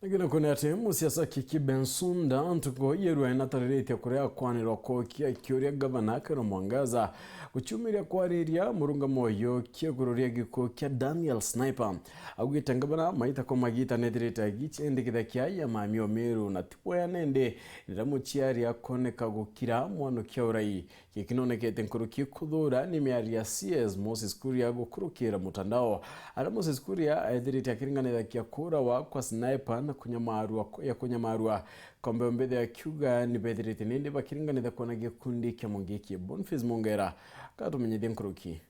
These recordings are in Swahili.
Nagina kunete musiasa Kiki Bensunda ntuko yeru enatarete kurea kwaniro ko kioria gavana Kero Mwangaza guchumiria kwariria murunga moyo kiegururia giko kia Daniel Sniper agwita gavana maita ko magita nedireta gichende kia ya mamio meru na tipo ya nende riramuchiari akoneka gukira mwano kia urai kikinonekete nkuruki kuthura ni miaria CS Moses Kuria gukurukira mutandao ara Moses Kuria edireta kiringanira kia kura wa kwa Sniper na kunyamarua kombe mbede ya kiuga ni bedirete nende bakiringanira kona gikundi kia mungiki Boniface Mongera katumenyede nkuruki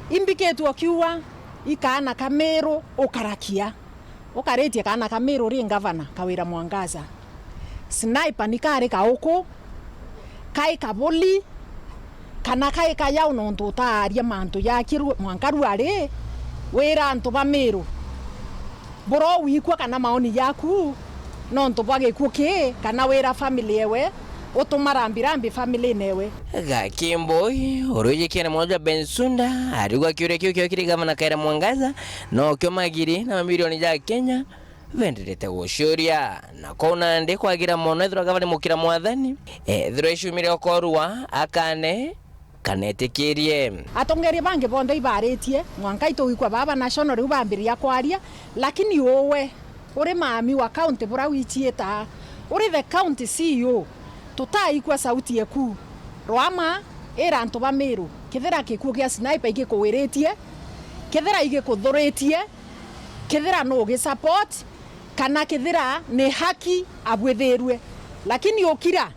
imbiketu akiwa ikana kamero okarakia okaretie kana kamero ri gavana Kawira Mwangaza Sniper nikare kauko kai kaboli kana kai kayau no ndota aria mantu yakiru mwankaru are wera antu bamero boro wikwa kana maoni yaku no nto bwage kuke kana wera family ewe otumarambirambi family newe Gakimboi oroje kene moja Bensunda arigwa kiure kio kiri gavana Kawira Mwangaza no kyo magiri na milioni ja Kenya venderete gushuria na kona ndi kwagira mono ethira gavana mukira mwathani ethira ishumire okorwa akane kanetikirie atongerie bange bonde ibaretie mwankaito wikwa baba national ri ubambiria kwaria lakini owe uri mami wa county bura wichieta uri the county CEO tutaikwa sauti yeku rwama era antu bamiru kithira kikuo kia Sniper igikuwiretie kithira igikuthuretie kithira no gi support kana kithira ni haki abwethirwe lakini okira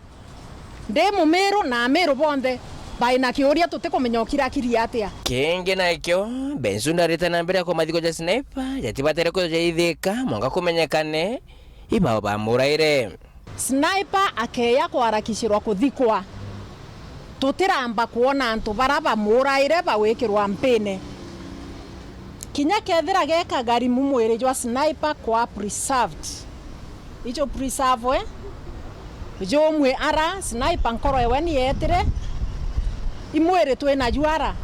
nde mumiru na amiru bonde baina kiuria tutikumenya okira kiri atia kenge nakyo Bensunda ritana mbere ko mathiko ja Sniper yatibatere ko jaithika mwanga kumenyekane ibao bamuraire Sniper akeya kwarakishirwa kuthikwa tutiramba kuona antu baraba muraire bawekirwa mpene kinya kethira geka gari mumwere jwa Sniper kwa preserved icho preserve jo mwe ara Sniper nkoro ewe ni etire imwere twena juara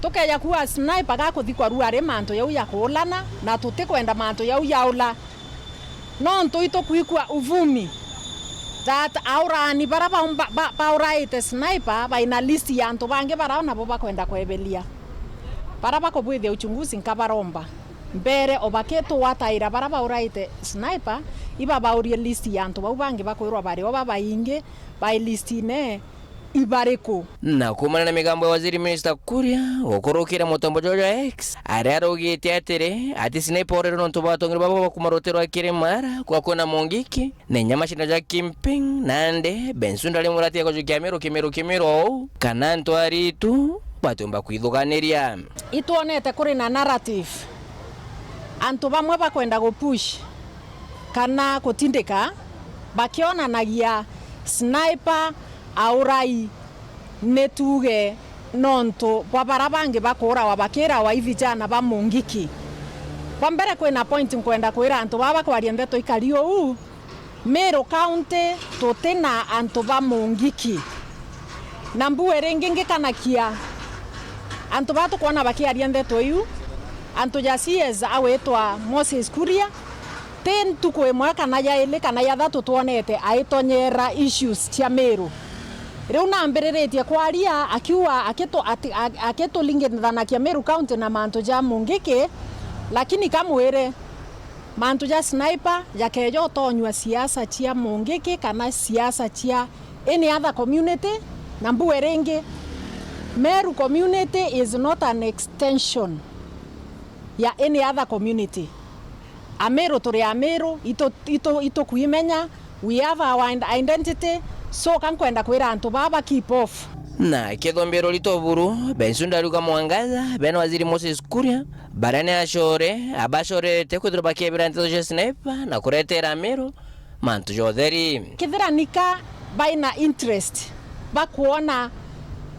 tukeya kuwa Sniper gakuthikwa ruare manto yau ya kulana na tutikwenda manto yau yaula no nto itokuikwa uvumi that aurani baraba bauraite Sniper baina list ya antu bange baraona bo bakwenda kwebelia baraba ko bwithia uchunguzi nkabaromba mbere obaketo wataira baraba uraite Sniper iba baurie list ya antu bau bange bakwirwa bari oba bainge by list ne ibareko na kumana na migambo ya waziri Minister Kuria okorokira mutombo jojo X ararogite atere ati Sniper orero nonto batongera baba bakumarotero akire mara kwa kona mongiki ne nyama shina ja Kimping nande Bensunda limurati yako kimero kana nto aritu batomba kwithuganiria ituonete kuri na narrative antu bamwe bakwenda gupush kana kutindika bakiona nagia Sniper aurai netuge nonto babara bange bakora wabakera wa ivijana ba mungiki kwambere kwena point nkwenda kwira antu baba kwaria ndeto ikario u Meru County totena antu ba mungiki nambu erengenge kanakia antu batu kwana bakiaria ndeto yu antu ja CS awetwa Moses Kuria ten tukwe mwaka na ya ile kana ya thatu tuonete aitonyera issues cia Meru riu nambereretie kwaria akiwa aketo lingithana kia Meru County na mantu ja mungiki lakini kamwire mantu ja Sniper yakejo tonywa siasa cia mungiki kana siasa cia any other community na mbuerenge Meru community is not an extension ya any other community Ameru turi Ameru ito kuimenya we have our identity so kankwenda kwira antu baba keep off na kethombero litoburu Bensunda ruga Mwangaza beno waziri Moses Kuria barane ashore abashore tekwithira bakebira nteto ja Sniper na kuretera Meru mantu jotheri kithira nika baina interest bakuona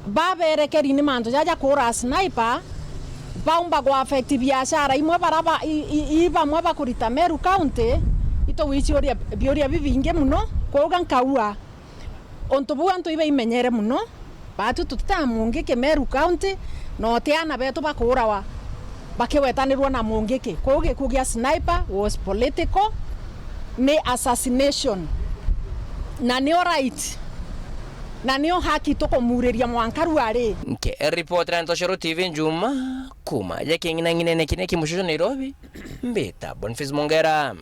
baberekeri ni mantu jaja kura Sniper baumba go affect biashara imwe baraba iba mwe bakurita Meru County ito wichioria bioria bivinge muno koga nkaua onto buanto iba imenyere muno batu tutita mungiki Meru County no teana beto bakurawa bakiwetanirwo na mungiki kwa gikuo gia sniper was political ni assassination na ni right na nio haki tukumuriria mwankaru ari nke reporter Ntoshero TV Njuma kuma ya kingina ngine kine kimushojo Nairobi mbeta Boniface Mongera.